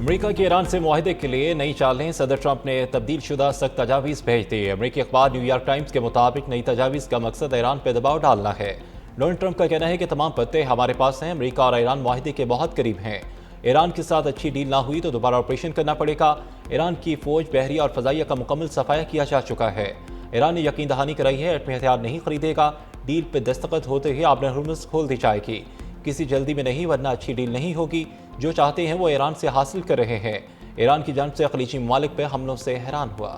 America के Iran से मुआहदे के लिए नई चालें, सदर ट्रंप ने तब्दील शुदा सख्त तजावीज़ भेज दी। अमेरिकी अखबार न्यूयॉर्क टाइम्स के मुताबिक नई तजावीज़ का मकसद ईरान पर दबाव डालना है। डोनाल्ड ट्रंप का कहना है कि तमाम पत्ते हमारे पास हैं, अमेरिका और ईरान मुआहदे के बहुत करीब हैं। ईरान के साथ अच्छी डील ना हुई तो दोबारा ऑपरेशन करना पड़ेगा। ईरान की फौज, बहरिया और फजाइया का मुकम्मल सफाया किया जा चुका है। ईरान ने यकीन दहानी कराई है एटमी हथियार नहीं खरीदेगा। डील पर दस्तखत होते ही आबन हुर्मुज़ खोल दी जाएगी। किसी जल्दी में नहीं, वरना अच्छी डील नहीं होगी। जो चाहते हैं वो ईरान से हासिल कर रहे हैं। ईरान की जानिब से खलीजी ममालिक पर हमलों से हैरान हुआ।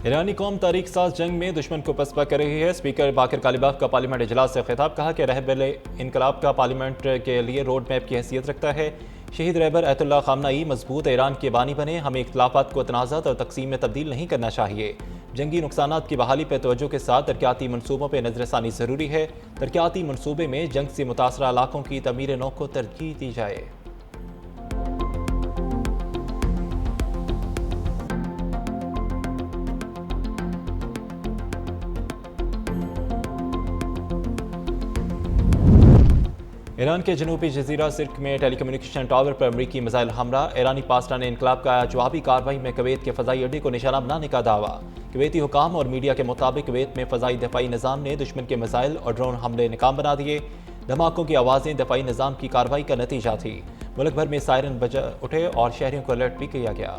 ईरानी कौम तारीख साज जंग में दुश्मन को पसपा कर रही है। स्पीकर बाकर कालिबाफ का पार्लियामेंट इजलास से खिताब, कहा कि रहबर इनकलाब का पार्लियामेंट के लिए रोड मैप की हैसियत रखता है। शहीद रहबर अयतुल्लाह खामनाई मजबूत ईरान के बानी बने। हमें इख्तिलाफात को तनाज़ात और तकसीम में तब्दील नहीं करना चाहिए। जंगी नुकसानात की बहाली पर तवज्जो के साथ तरक्याती मनसूबों पर नजरसानी ज़रूरी है। तरक्याती मनसूबे में जंग से मुतासरा इलाकों की तमीर नौ को तरजीह दी जाए। ईरान के जनूबी जजीरा सिर्क में टेलीकम्युनिकेशन टावर पर अमरीकी मिसाइल हमला। ईरानी पासदान इनकलाब का जवाबी कार्रवाई में कुवैत के फ़ज़ाई अड्डे को निशाना बनाने का दावा। कुवैती हुकाम और मीडिया के मुताबिक कुवैत में फ़ज़ाई दफ़ाई निज़ाम ने दुश्मन के मिसाइल और ड्रोन हमले नाकाम बना दिए। धमाकों की आवाज़ें दफ़ाई निज़ाम की कार्रवाई का नतीजा थी। मुल्क भर में सायरन बज उठे और शहरियों को अलर्ट भी किया गया।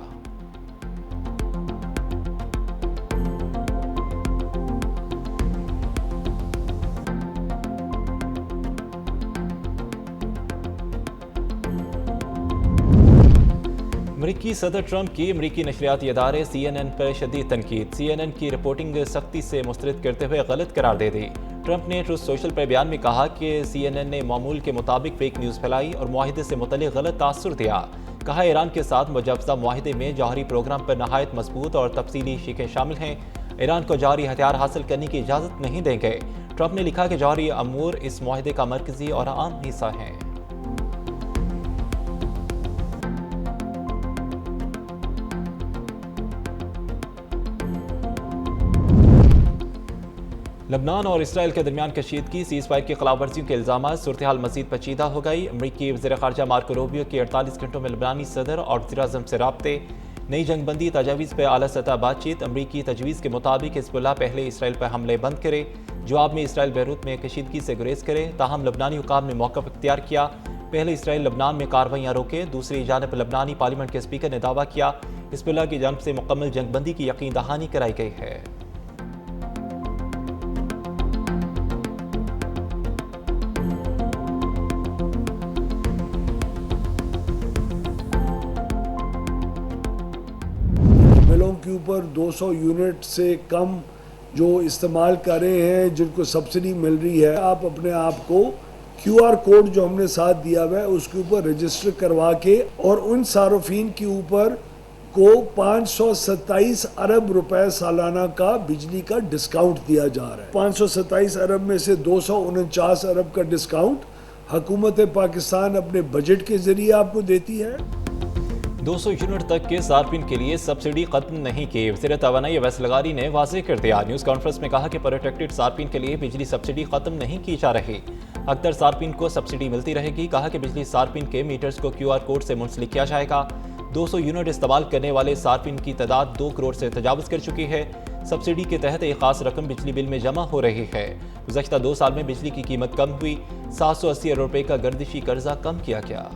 अमरीकी सदर ट्रंप की अमरीकी नशरियाती इदारे CNN पर शदीद तनकीद। CNN की रिपोर्टिंग सख्ती से मुस्तरद करते हुए गलत करार दे दी। ट्रंप ने ट्रूथ सोशल पर बयान में कहा कि CNN ने मामूल के मुताबिक फेक न्यूज़ फैलाई और मुआहिदे से मुतल्लिक़ गलत तासुर दिया। कहा ईरान के साथ मुजवज़ा मुआहिदे में जौहरी प्रोग्राम पर नहायत मजबूत और तफसीली शिकें शामिल हैं। ईरान को जौहरी हथियार हासिल करने की इजाज़त नहीं देंगे। ट्रंप ने लिखा कि जौहरी अमूर इस मुआहिदे का मरकजी और आम हिस्सा हैं। लबनान और इसराइल के दरमियान कशीदगी, सीज़ फायर की खिलाफ वर्जियों के इल्ज़ाम, सूरत हाल मज़ीद पेचीदा हो गई। अमरीकी वज़ीर ख़ारजा मार्को रूबियो के 48 घंटों में लबनानी सदर और वज़ीर-ए-आज़म से राब्ते। नई जंगबंदी तजावीज़ पर आला सतह बातचीत। अमरीकी तजवीज़ के मुताबिक हिज़्बुल्लाह पहले इसराइल पर हमले बंद करे, जवाब में इसराइल बैरूत में कशीदगी से गुरेज करे। ताहम लबनानी हुकाम ने मौक़िफ़ इख्तियार किया। पहले इसराइल लबनान में कार्रवाइयाँ रोके। दूसरी जानब लबनानी पार्लियामेंट के स्पीकर ने दावा किया हिज़्बुल्लाह की जानब से मुकम्मल जंगबंदी की यकीन दहानी कराई गई है। बिलों के ऊपर 200 यूनिट से कम जो इस्तेमाल कर रहे हैं, जिनको सब्सिडी मिल रही है, आप अपने आप को QR कोड जो हमने साथ दिया हुआ है उसके ऊपर रजिस्टर करवा के और उन सार्फिन के ऊपर को 527 अरब रुपए सालाना का बिजली का डिस्काउंट दिया जा रहा है। 527 अरब में से 249 अरब का डिस्काउंट हुकूमत पाकिस्तान अपने बजट के जरिए आपको देती है। 200 यूनिट तक के सार्फिन के लिए सब्सिडी खत्म नहीं की। वज़ीर तवानाई अवैस लगारी ने वाज़ेह कर दिया। न्यूज़ कॉन्फ्रेंस में कहा कि प्रोटेक्टेड सार्फिन के लिए बिजली सब्सिडी खत्म नहीं की जा रही। अक्सर सार्फिन को सब्सिडी मिलती रहेगी। कहा कि बिजली सार्फिन के मीटर्स को QR कोड से मुंसलिक किया जाएगा। 200 यूनिट इस्तेमाल करने वाले सार्फिन की तादाद 2 करोड़ से तजावज़ कर चुकी है। सब्सिडी के तहत एक खास रकम बिजली बिल में जमा हो रही है। गुज़श्ता 2 साल में बिजली की कीमत कम हुई। 780 अरब रुपये का गर्दिशी कर्जा कम किया गया।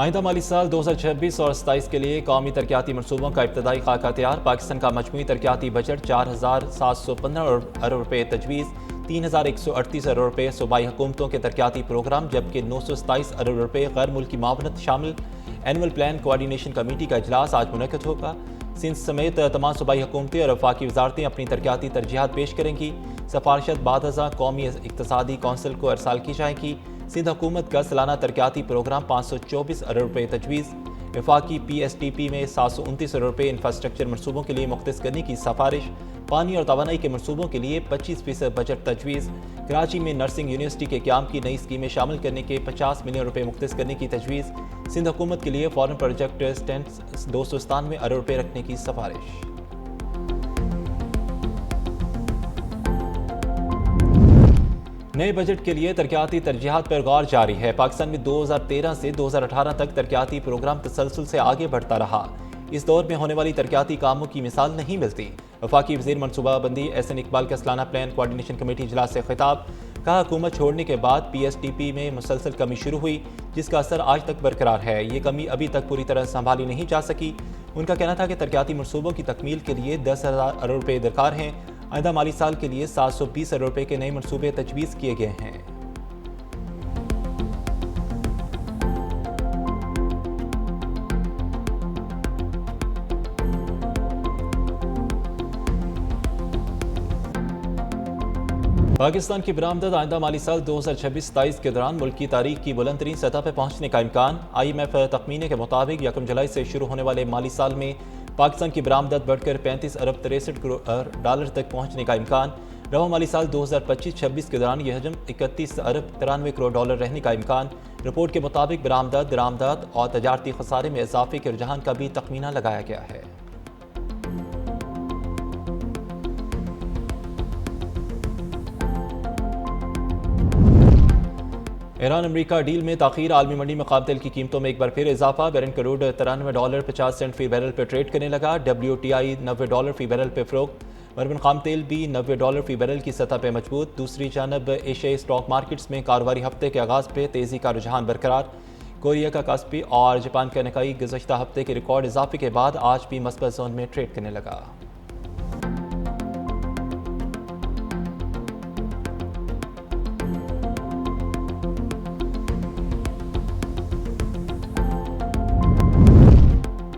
आइंदा माली साल 2026 और 27 के लिए कौमी तरक्याती मनसूबों का इब्तदाई खाका तैयार। पाकिस्तान का मजमूई तरक्याती बजट 4715 अरब रुपये तजवीज़, 3138 अरब रुपये सूबाई हुकूमतों के तरक्याती प्रोग्राम, जबकि 927 अरब रुपये गैर मुल्की मावनत शामिल। एनुअल प्लान कोऑर्डिनेशन कमेटी का इजलास आज मुनक़िद होगा। सिंध समेत तमाम सूबाई हुकूमतें और वफाकी वजारतें अपनी तरक्याती तरजीहात पेश करेंगी। सिफारिशत बाद अज़ां कौमी इक़्तिसादी कौंसिल को अरसाल की जाएगी। सिंध हुकूमत का सालाना तरक्याती प्रोग्राम 524 अरब रुपये तजवीज़। वफाकी PSTP में 729 अरब रुपये इंफ्रास्ट्रक्चर मनसूबों के लिए मुख्तस करने की सिफारिश। पानी और तवानाई के मनसूबों के लिए 25% बजट तजवीज़। कराची में नर्सिंग यूनिवर्सिटी के क़याम की नई स्कीमें शामिल करने के 50 मिलियन रुपये मुख्तस करने की तजवीज़। सिंध हुकूमत के लिए फॉरेन प्रोजेक्ट स्टैंड 297 अरब रुपये रखने की सिफारिश। नए बजट के लिए तरक्याती तरजीहात पर गौर जारी है। पाकिस्तान में 2013 से 2018 तक तरक्याती प्रोग्राम तसलसल से आगे बढ़ता रहा। इस दौर में होने वाली तरक्याती कामों की मिसाल नहीं मिलती। वफाकी वज़ीर मनसूबाबंदी एहसन इकबाल का सालाना प्लान कोऑर्डिनेशन कमेटी इजलास से खिताब। कहा, हुकूमत छोड़ने के बाद PSTP में मुसलसल कमी शुरू हुई, जिसका असर आज तक बरकरार है। ये कमी अभी तक पूरी तरह संभाली नहीं जा सकी। उनका कहना था कि तरक्याती मनसूबों की तकमील के लिए 10,000 अरब रुपये दरकार हैं। आइंदा माली साल के लिए 720 अरब रुपये के नए मनसूबे तजवीज़ किए गए हैं। पाकिस्तान की बरामदत आइंदा माली साल 2026-27 के दौरान मुल्क की तारीख की बुलंद तरीन सतह पर पहुंचने का इम्कान। IMF तखमीने के मुताबिक 1 जुलाई से शुरू होने वाले माली साल में पाकिस्तान की बरामदत बढ़कर 35 अरब 63 करोड़ डॉलर तक पहुंचने का इम्कान। रवा माली साल 2025-26 के दौरान यह हजम 31 अरब 93 करोड़ डॉलर रहने का इम्कान। रिपोर्ट के मुताबिक बरामदत, दरामदत और तजारती खसारे में इजाफे के रुझान का भी तखमीना लगाया गया है। ईरान अमरीका डील में ताखीर, आलमी मंडी में खाम तेल की कीमतों में एक बार फिर इजाफा। बैरन क्रूड $93.50 फी बैरल पर ट्रेड करने लगा। WTI $90 फी बैरल पर फरोख्त। बर्बन खाम तेल भी $90 फी बैरल की सतह पर मजबूत। दूसरी जानब एशियाई स्टॉक मार्केट्स में कारोबारी हफ्ते के आगाज पर तेजी का रुझान बरकरार। कोरिया का कास्पी और जापान का निकाई गुज़श्ता हफ्ते के रिकॉर्ड इजाफे के बाद आज भी मस्बत जोन में ट्रेड करने लगा।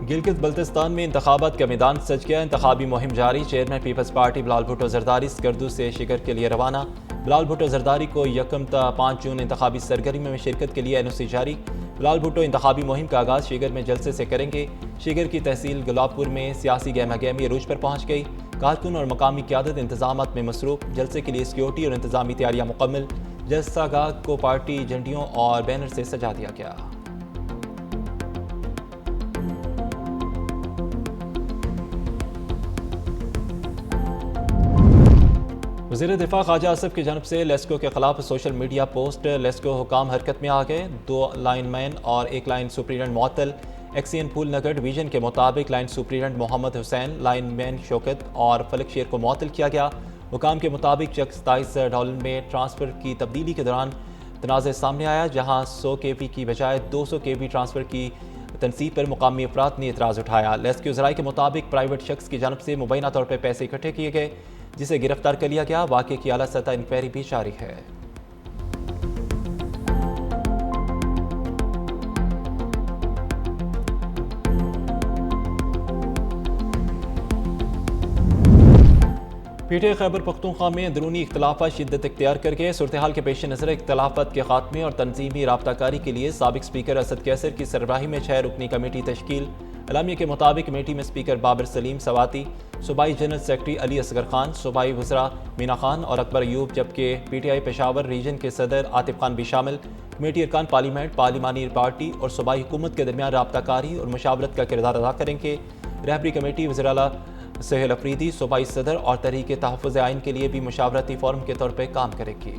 गिलगित बल्तिस्तान में इंतखाबात का मैदान सज गया। इंतखाबी मुहिम जारी। चेयरमैन पीपल्स पार्टी बिलाल भुट्टो जरदारी स्कर्दू से शिकर के लिए रवाना। बिलाल भुट्टो जरदारी को 1 ta 5 जून इंतखाबी सरगर्मी में शिरकत के लिए NOC जारी। बिलाल भुट्टो इंतखाबी मुहिम का आगाज शिगर में जलसे से करेंगे। शिगर की तहसील गुलाबपुर में सियासी गहमा गहमी अरूज पर पहुंच गई। कारकुन और मकामी क़यादत इंतजामात में मसरूफ। जलसे के लिए सिक्योरिटी और इंतजामी तैयारियां मुकम्मल। जलसा गाह को पार्टी झंडियों और बैनर से सजा दिया गया। वज़ीर दिफा ख्वाजा आसिफ की जानब से लेस्को के खिलाफ सोशल मीडिया पोस्ट। लेस्को हुकाम हरकत में आ गए। 2 लाइनमैन और 1 लाइन सुपरिटेंडेंट मुअत्तल। एक्सियन पूल नगर डिवीजन के मुताबिक line superintendent Mohammad Hussain, lineman Shaukat और फलक शेर को मुअत्तल किया गया। हुकाम के मुताबिक चेक $27 में ट्रांसफ़र की तब्दीली के दौरान तनाज़ सामने आया, जहाँ 100 kV की बजाय 200 kV ट्रांसफ़र की तनसीब पर मुकामी अफराद ने एतराज़ उठाया। लेस्को ज़राए के मुताबिक प्राइवेट शख्स की जानब से मुबैना तौर पर पैसे इकट्ठे किए गए, जिसे गिरफ्तार कर लिया गया। वाक़े की आला सतह इंक्वायरी भी जारी है। PTI खैबर पख्तूनख्वा में अंदरूनी इख्तलाफात शिद्दत इख्तियार कर गए। सूरत हाल के पेश नज़र इख्तलाफात के खात्मे और तंजीमी राब्ताकारी के लिए साबिक स्पीकर असद कैसर की सरबराही में 6 रुकनी कमेटी तश्कील। एलामिया के मुताबिक कमेटी में स्पीकर बाबर सलीम सवाती, सूबाई general secretary Ali Asghar Khan, सूबाई वज़रा मीना खान और अकबर अयूब, जबकि PTI पेशावर रीजन के सदर आतिफ खान भी शामिल। कमेटी अरकान पार्लियामेंट, पार्लिमानी पार्टी और सूबाई हुकूमत के दरमियान राब्ताकारी और मुशावरत का किरदार अदा करेंगे। रहबरी कमेटी वज़ीर आला सहेल अफरीदी, सूबाई सदर और तहरीक तहफ़्फ़ुज़ आइन के लिए भी मुशावरती फोरम के तौर पर काम करेगी।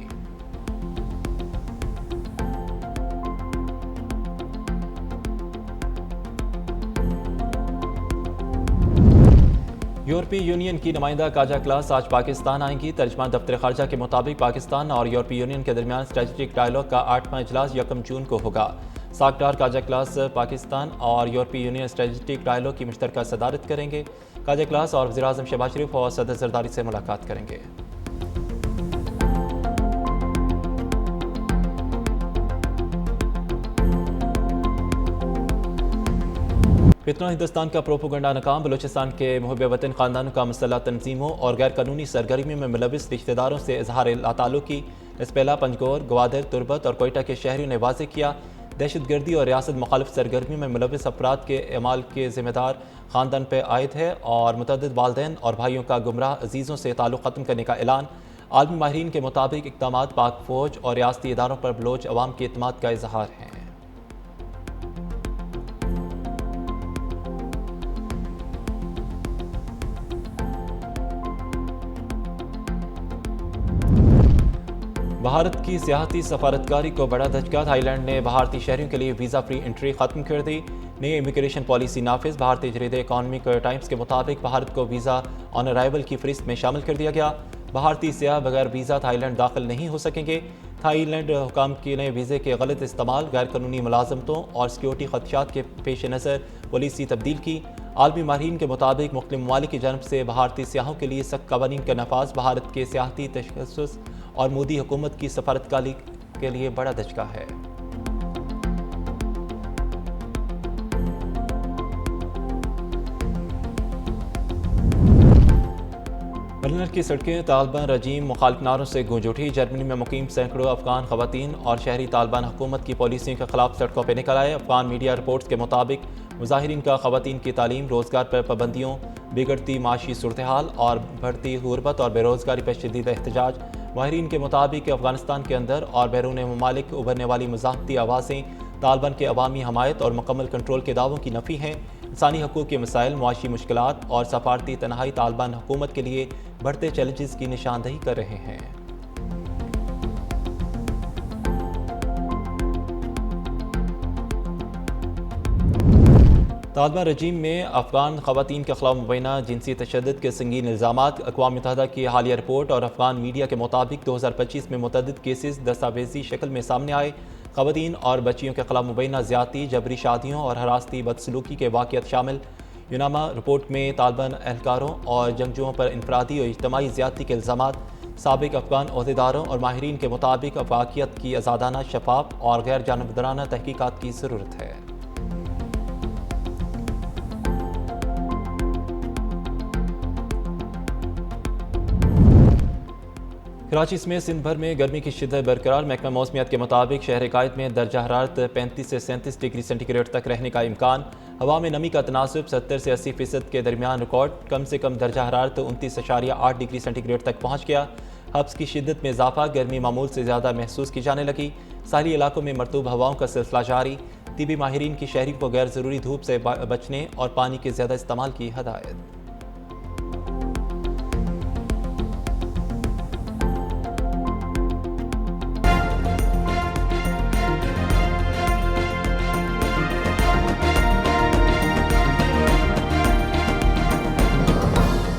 यूरोपीय यूनियन की नुमाइंदा काजा क्लास आज पाकिस्तान आएंगी। तर्जमान दफ्तर खारजा के मुताबिक पाकिस्तान और यूरोपीय यूनियन के दरमियान स्ट्रेटजिक डायलॉग का 8वां इजलास 1 जून को होगा। साकटार काजा क्लास पाकिस्तान और यूरोपीय यूनियन स्ट्रेटजिक डायलॉग की मुश्तरका सदारत करेंगे। काजा क्लास और वज़ीर आज़म शहबाज शरीफ और सदर जरदारी से मुलाकात करेंगे। फितना हिंदुस्तान का प्रोपोगंडा नाकाम। बलूचिस्तान के मुहब्ब वतन ख़ानदानों का मसल्लह तंजीमों और गैर कानूनी सरगर्मी में मुलविस रिश्तेदारों से इजहार लाताल्लुकी। इसपेला पंजगोर, ग्वादर, तुरबत और कोयटा के शहरियों ने वाज़ेह किया दहशतगर्दी और रियासत मुखालिफ सरगर्मी में मुलविस अफराद के अमाल के ज़िम्मेदार ख़ानदान पर आयद है और मुतअद्दिद वालिदैन और भाइयों का गुमराह अजीज़ों से ताल्लुक़ ख़त्म करने का ऐलान। आलमी माहिरीन के मुताबिक इक़दामात पाक फ़ौज और रियासती इदारों पर बलोच अवाम के एतमाद का इजहार है। भारत की सियाहती सफारतकारी को बड़ा धचका। थाईलैंड ने भारतीय शहरियों के लिए वीज़ा फ्री एंट्री खत्म कर दी। नई इमिग्रेशन पॉलिसी नाफिज। भारतीय जरीदे इकॉनॉमिक टाइम्स के मुताबिक भारत को वीज़ा ऑन अराइवल की फहरिस्त में शामिल कर दिया गया। भारतीय सियाह बगैर वीज़ा थाईलैंड दाखिल नहीं हो सकेंगे। थाईलैंड हुकाम के नए वीज़े के गलत इस्तेमाल, गैर कानूनी मुलाजमतों और सिक्योरिटी खदशात के पेश नज़र पॉलिसी तब्दील की। आलमी माहिरीन के मुताबिक मुख्तलिफ ममालिक की जानब से भारतीय सियाहों के लिए सख्त कवानीन का नफाज भारत के सियाहती तशख्सुस और मोदी हुकूमत की सफारतकारी के लिए बड़ा धचका है। बर्लिन की सड़कें तालिबान रजीम मुखालिफ नारों से गूंज उठी। जर्मनी में मुकीम सैकड़ों अफगान खवातीन और शहरी तालिबान हुकूमत की पॉलिसियों के खिलाफ सड़कों पर निकल आए। अफगान मीडिया रिपोर्ट्स के मुताबिक मुजाहिरीन का खवातीन की तालीम, रोजगार पर पाबंदियों, बिगड़ती माशी सूरत हाल और बढ़ती गुर्बत और बेरोजगारी पर शदीद एहतजाज। माहिरीन के मुताबिक अफगानिस्तान के अंदर और बैरून ममालिक उभरने वाली मज़ाहमती आवाज़ें तालिबान के अवामी हमायत और मुकम्मल कंट्रोल के दावों की नफ़ी हैं। इंसानी हकूक़ के मसाइल, मुआशी मुश्किलात और सफारती तनहाई तालिबान हुकूमत के लिए बढ़ते चैलेंजेस की निशानदही कर रहे हैं। तालिबान रजीम में अफगान खवातीन के खिलाफ मुबैना जिनसी तशद्दुद के संगीन इल्ज़ामात। अक़वाम मुत्तहिदा की हालिया रिपोर्ट और अफगान मीडिया के मुताबिक 2025 में मुतअद्दिद केसेस दस्तावेजी शक्ल में सामने आए। खवातीन और बच्चियों के खिलाफ मुबैना ज़्यादती, जबरी शादियों और हरासती बदसलूकी के वाक़यात शामिल। यूनामा रिपोर्ट में तालिबान एहलकारों और जंगजुओं पर इनफरादी और इज्तमाई ज़्यादती के इल्ज़ामात। साबिक अफगान ओहदेदारों और माहिरीन के मुताबिक वाक़यात की आज़ादाना, शफाफ और गैर जानबदाराना तहकीकात की ज़रूरत है। कराची समेत सिंध भर में गर्मी की शिद्दत बरकरार। महकमा मौसमियात के मुताबिक शहर कायद में दर्जा हरारत 35 से 37 डिग्री सेंटीग्रेड तक रहने का इम्कान। हवा में नमी का तनासुब 70 से 80% के दरमियान रिकॉर्ड। कम से कम दर्जा हरारत 29.8 डिग्री सेंटीग्रेड तक पहुँच गया। हब्स की शिद्दत में इजाफा, गर्मी मामूल से ज़्यादा महसूस की जाने लगी। साहिली इलाकों में मरतूब हवाओं का सिलसिला जारी। तिबी माहिरीन की शहरी को गैर ज़रूरी धूप से बचने और पानी के ज़्यादा इस्तेमाल की हदायत।